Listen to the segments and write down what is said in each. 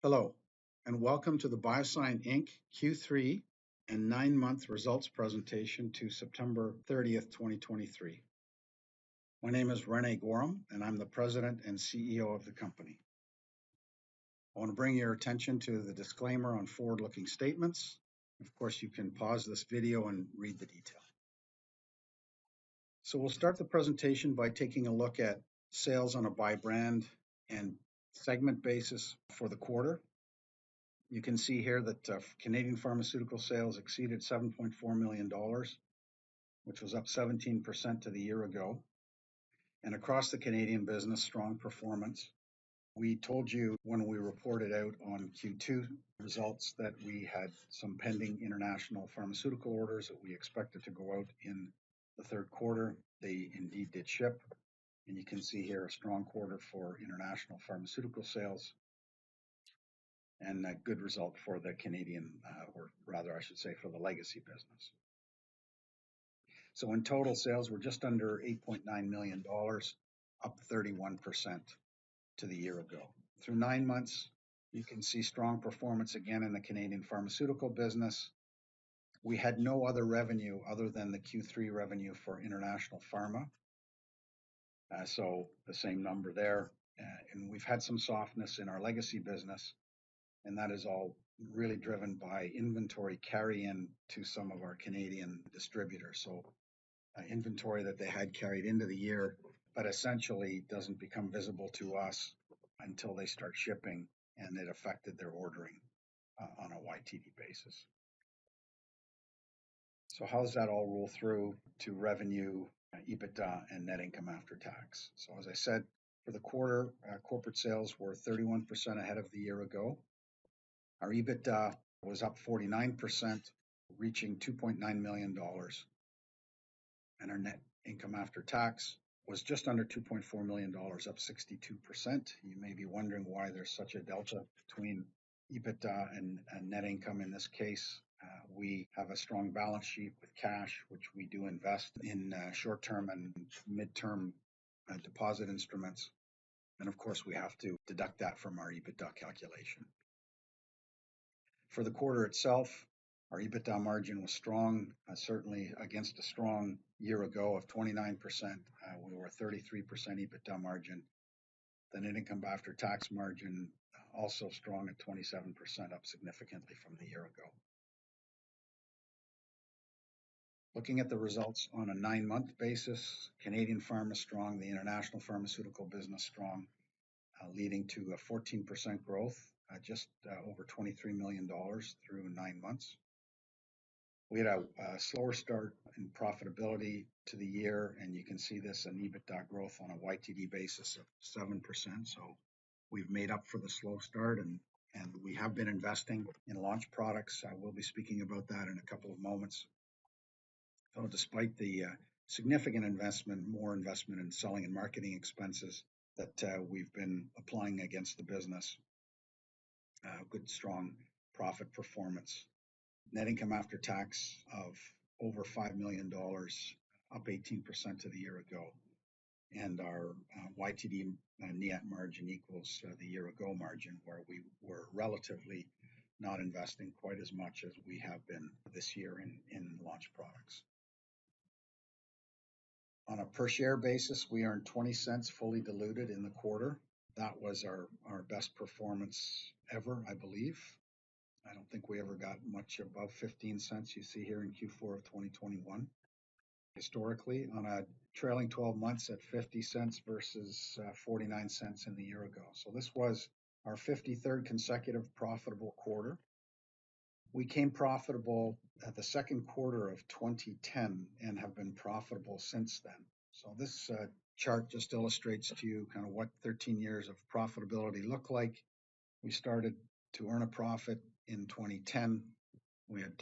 Hello, and welcome to the BioSign Inc. Q3 and 9-month results presentation to September 30th, 2023. My name is Rene Gorham, and I'm the President and CEO of the company. I want to bring your attention to the disclaimer on forward-looking statements. Of course, you can pause this video and read the detail. So we'll start the presentation by taking a look at sales on a by brand and segment basis for the quarter. You can see here that Canadian pharmaceutical sales exceeded $7.4 million, which was up 17% to the year ago. And across the Canadian business, strong performance. We told you when we reported out on Q2 results that we had some pending international pharmaceutical orders that we expected to go out in the third quarter. They indeed did ship. And you can see here a strong quarter for international pharmaceutical sales and a good result for the Canadian, or rather, I should say, for the legacy business. So in total, sales were just under $8.9 million, up 31% to the year ago. Through 9 months, you can see strong performance again in the Canadian pharmaceutical business. We had no other revenue other than the Q3 revenue for international pharma. So the same number there. And we've had some softness in our legacy business, and that is all really driven by inventory carry-in to some of our Canadian distributors. So inventory that they had carried into the year, but essentially doesn't become visible to us until they start shipping, and it affected their ordering on a YTD basis. So how does that all roll through to revenue, EBITDA, and net income after tax? So as I said, for the quarter, corporate sales were 31% ahead of the year ago. Our EBITDA was up 49%, reaching $2.9 million. And our net income after tax was just under $2.4 million, up 62%. You may be wondering why there's such a delta between EBITDA and net income in this case. We have a strong balance sheet with cash, which we do invest in short-term and mid-term deposit instruments. And of course, we have to deduct that from our EBITDA calculation. For the quarter itself, our EBITDA margin was strong, certainly against a strong year ago of 29%. We were 33% EBITDA margin. The net income after tax margin also strong at 27%, up significantly from the year ago. Looking at the results on a 9-month basis, Canadian pharma strong, the international pharmaceutical business strong, leading to a 14% growth, just over $23 million through 9 months. We had a slower start in profitability to the year, and you can see this in EBITDA growth on a YTD basis of 7%. So we've made up for the slow start, and we have been investing in launch products. I will be speaking about that in a couple of moments. So despite the significant investment, more investment in selling and marketing expenses that we've been applying against the business, good, strong profit performance. Net income after tax of over $5 million, up 18% to the year ago. And our YTD net margin equals the year ago margin, where we were relatively not investing quite as much as we have been this year in launch products. On a per share basis, we earned 20 cents fully diluted in the quarter. That was our best performance ever, I believe. I don't think we ever got much above 15 cents you see here in Q4 of 2021. Historically, on a trailing 12 months at 50 cents versus 49 cents in the year ago. So this was our 53rd consecutive profitable quarter. We came profitable at the second quarter of 2010 and have been profitable since then. So this chart just illustrates to you kind of what 13 years of profitability look like. We started to earn a profit in 2010. We had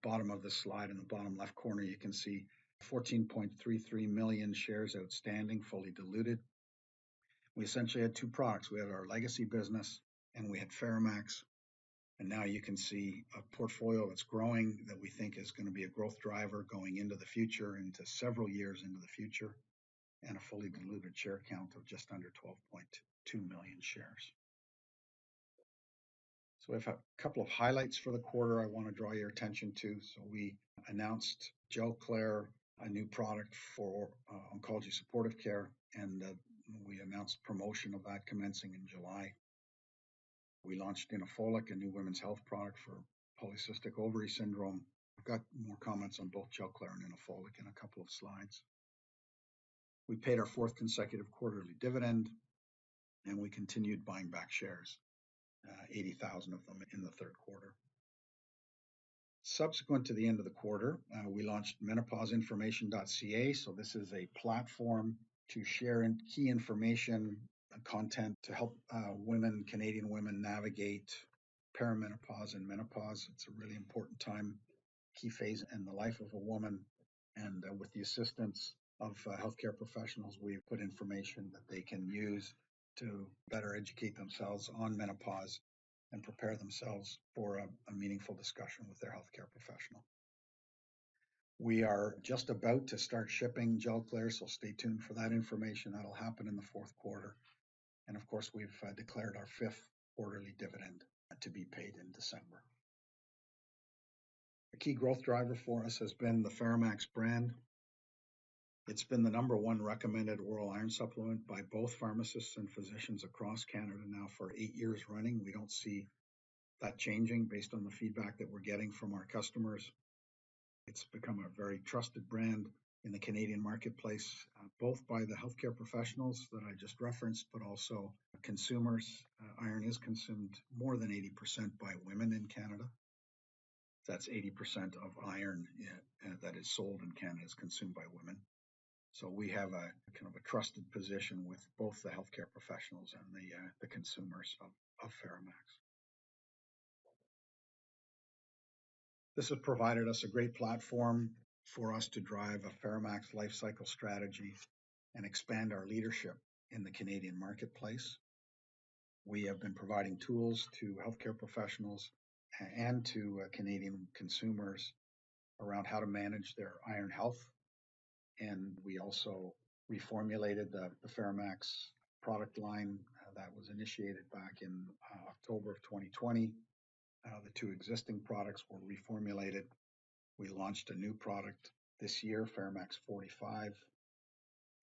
bottom of the slide in the bottom left corner, you can see 14.33 million shares outstanding, fully diluted. We essentially had two products. We had our legacy business and we had Ferromax. And now you can see a portfolio that's growing that we think is going to be a growth driver going into the future, into several years into the future, and a fully diluted share count of just under 12.2 million shares. So we have a couple of highlights for the quarter I want to draw your attention to. So we announced Gelclair, a new product for oncology supportive care, and we announced promotion of that commencing in July. We launched Inofolic, a new women's health product for polycystic ovary syndrome. I've got more comments on both Gelclair and Inofolic in a couple of slides. We paid our fourth consecutive quarterly dividend, and we continued buying back shares, 80,000 of them in the third quarter. Subsequent to the end of the quarter, we launched menopauseinformation.ca. So this is a platform to share key information and content to help Canadian women navigate perimenopause and menopause. It's a really important time, key phase in the life of a woman. And with the assistance of healthcare professionals, we've put information that they can use to better educate themselves on menopause and prepare themselves for a meaningful discussion with their healthcare professional. We are just about to start shipping Gelclair, so stay tuned for that information. That'll happen in the fourth quarter. And of course, we've declared our fifth quarterly dividend to be paid in December. A key growth driver for us has been the Ferromax brand. It's been the #1 recommended oral iron supplement by both pharmacists and physicians across Canada now for 8 years running. We don't see that changing based on the feedback that we're getting from our customers. It's become a very trusted brand in the Canadian marketplace, both by the healthcare professionals that I just referenced, but also consumers. Iron is consumed more than 80% by women in Canada. That's 80% of iron that is sold in Canada is consumed by women. So we have a kind of a trusted position with both the healthcare professionals and the consumers of Ferromax. This has provided us a great platform for us to drive a Ferromax life cycle strategy and expand our leadership in the Canadian marketplace. We have been providing tools to healthcare professionals and to Canadian consumers around how to manage their iron health. And we also reformulated the Ferromax product line that was initiated back in October of 2020. The two existing products were reformulated. We launched a new product this year, Ferromax 45,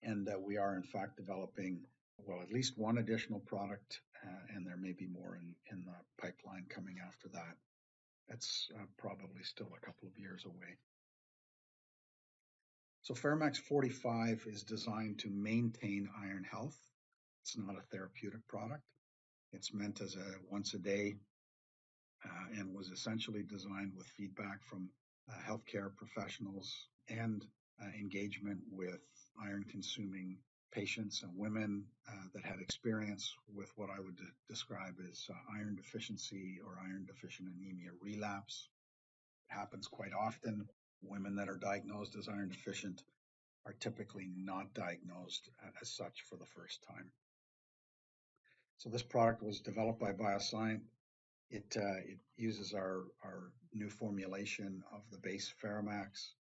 and we are in fact developing, at least one additional product, and there may be more in the pipeline coming after that. That's probably still a couple of years away. So Ferromax 45 is designed to maintain iron health. It's not a therapeutic product. It's meant as a once a day and was essentially designed with feedback from healthcare professionals and engagement with iron consuming patients and women that had experience with what I would describe as iron deficiency or iron deficient anemia relapse. It happens quite often. Women that are diagnosed as iron deficient are typically not diagnosed as such for the first time. So this product was developed by BioSyent. It uses our new formulation of the base Ferromax.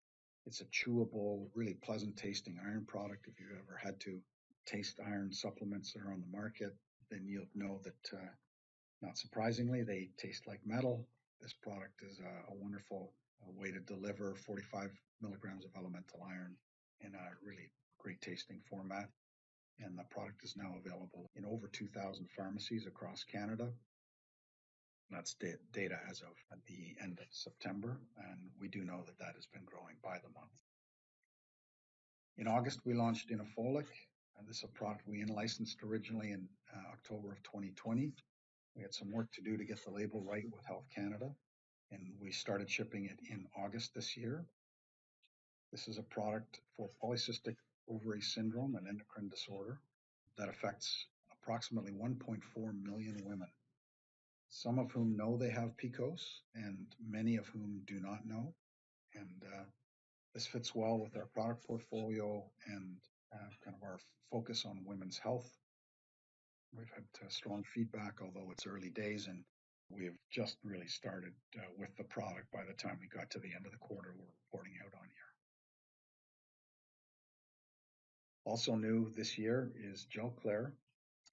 It's a chewable, really pleasant tasting iron product. If you've ever had to taste iron supplements that are on the market, then you'll know that, not surprisingly, they taste like metal. This product is a wonderful way to deliver 45 milligrams of elemental iron in a really great tasting format. And the product is now available in over 2,000 pharmacies across Canada. That's data as of the end of September, and we do know that that has been growing by the month. In August, we launched Inofolic, and this is a product we licensed originally in October of 2020. We had some work to do to get the label right with Health Canada, and we started shipping it in August this year. This is a product for polycystic ovary syndrome, an endocrine disorder that affects approximately 1.4 million women, some of whom know they have PCOS and many of whom do not know. And this fits well with our product portfolio and kind of our focus on women's health. We've had strong feedback, although it's early days, and we've just really started with the product by the time we got to the end of the quarter we're reporting out on here. Also new this year is Gelclair,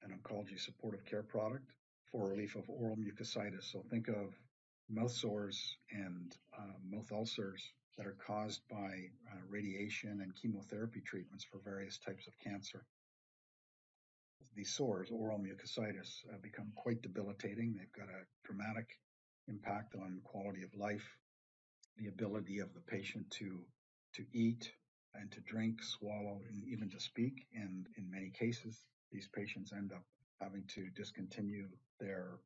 an oncology supportive care product for relief of oral mucositis. So think of mouth sores and mouth ulcers that are caused by radiation and chemotherapy treatments for various types of cancer. These sores, oral mucositis, become quite debilitating. They've got a dramatic impact on quality of life, the ability of the patient to eat and to drink, swallow, and even to speak. And in many cases, these patients end up having to discontinue their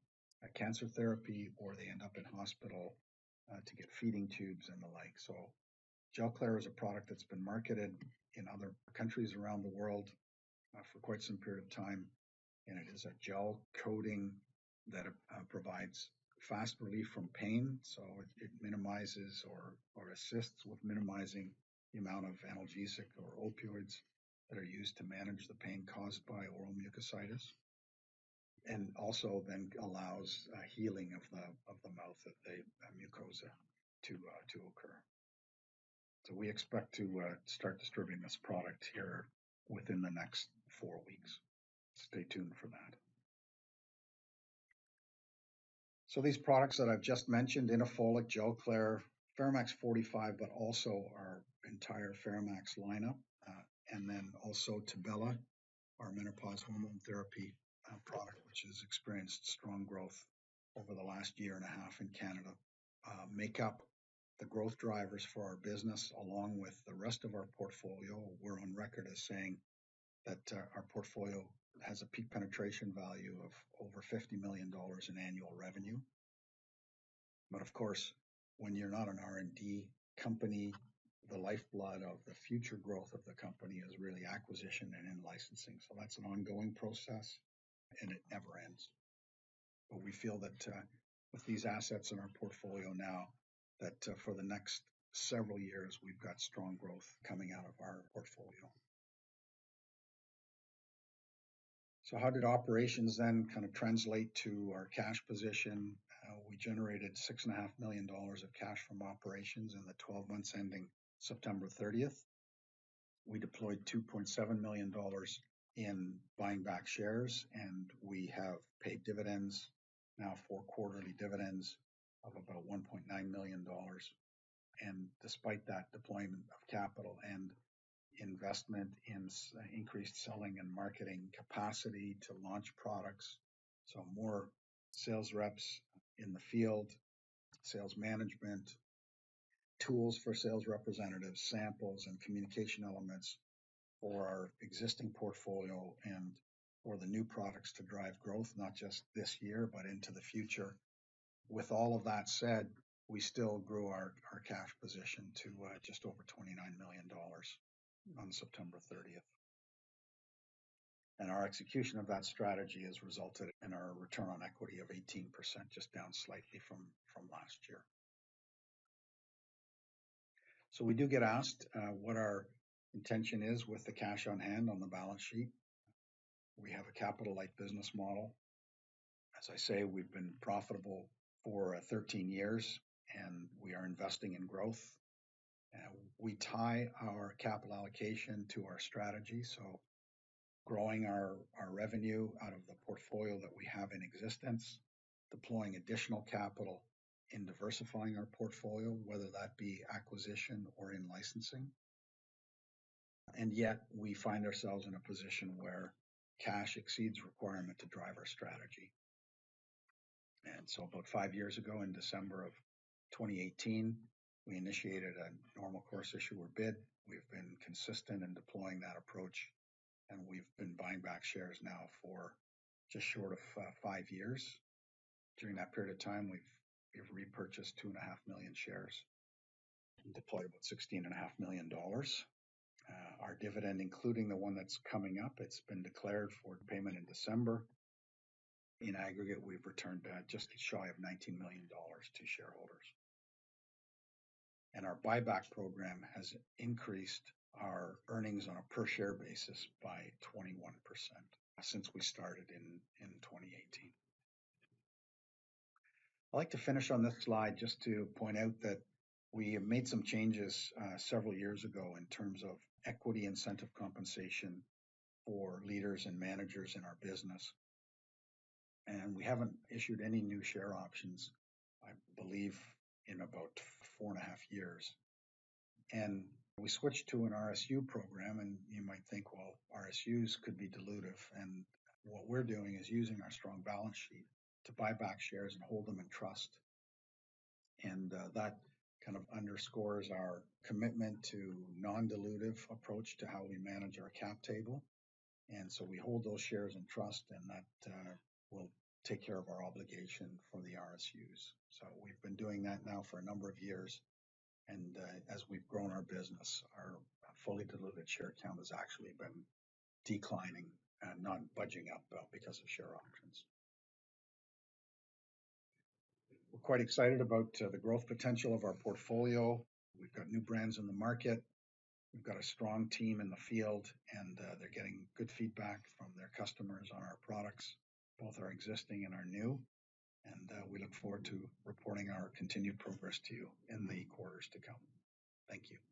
cancer therapy, or they end up in hospital to get feeding tubes and the like. So Gelclair is a product that's been marketed in other countries around the world for quite some period of time, and it is a gel coating that provides fast relief from pain. So it minimizes or assists with minimizing the amount of analgesic or opioids that are used to manage the pain caused by oral mucositis, and also then allows healing of the mouth, the mucosa to occur. So we expect to start distributing this product here within the next 4 weeks. Stay tuned for that. So these products that I've just mentioned, Inofolic, Gelclair, Fermax 45, but also our entire Fermax lineup, and then also Tabella, our menopause hormone therapy product, which has experienced strong growth over the last year and a half in Canada, make up the growth drivers for our business, along with the rest of our portfolio. We're on record as saying that our portfolio has a peak penetration value of over $50 million in annual revenue. But of course, when you're not an R&D company, the lifeblood of the future growth of the company is really acquisition and in licensing. So that's an ongoing process, and it never ends. But we feel that with these assets in our portfolio now, that for the next several years, we've got strong growth coming out of our portfolio. So how did operations then kind of translate to our cash position? We generated $6.5 million of cash from operations in the 12 months ending September 30th. We deployed $2.7 million in buying back shares, and we have paid dividends, now 4 quarterly dividends of about $1.9 million. And despite that deployment of capital and investment in increased selling and marketing capacity to launch products, so more sales reps in the field, sales management, tools for sales representatives, samples and communication elements for our existing portfolio and for the new products to drive growth, not just this year, but into the future. With all of that said, we still grew our cash position to just over $29 million on September 30th. And our execution of that strategy has resulted in our return on equity of 18%, just down slightly from last year. So we do get asked what our intention is with the cash on hand on the balance sheet. We have a capital-light business model. As I say, we've been profitable for 13 years, and we are investing in growth. We tie our capital allocation to our strategy, so growing our revenue out of the portfolio that we have in existence, deploying additional capital in diversifying our portfolio, whether that be acquisition or in licensing. And yet we find ourselves in a position where cash exceeds requirement to drive our strategy. And so about 5 years ago, in December of 2018, we initiated a normal course issuer bid. We've been consistent in deploying that approach, and we've been buying back shares now for just short of 5 years. During that period of time, we've repurchased 2.5 million shares and deployed about $16.5 million. Our dividend, including the one that's coming up, it's been declared for payment in December. In aggregate, we've returned just shy of $19 million to shareholders. And our buyback program has increased our earnings on a per share basis by 21% since we started in 2018. I'd like to finish on this slide just to point out that we have made some changes several years ago in terms of equity incentive compensation for leaders and managers in our business. And we haven't issued any new share options, I believe, in about 4.5 years. And we switched to an RSU program, and you might think, well, RSUs could be dilutive. And what we're doing is using our strong balance sheet to buy back shares and hold them in trust. And that kind of underscores our commitment to non-dilutive approach to how we manage our cap table. And so we hold those shares in trust, and that will take care of our obligation for the RSUs. So we've been doing that now for a number of years. And as we've grown our business, our fully diluted share count has actually been declining and not budging up because of share options. We're quite excited about the growth potential of our portfolio. We've got new brands in the market. We've got a strong team in the field, and they're getting good feedback from their customers on our products, both our existing and our new. And we look forward to reporting our continued progress to you in the quarters to come. Thank you.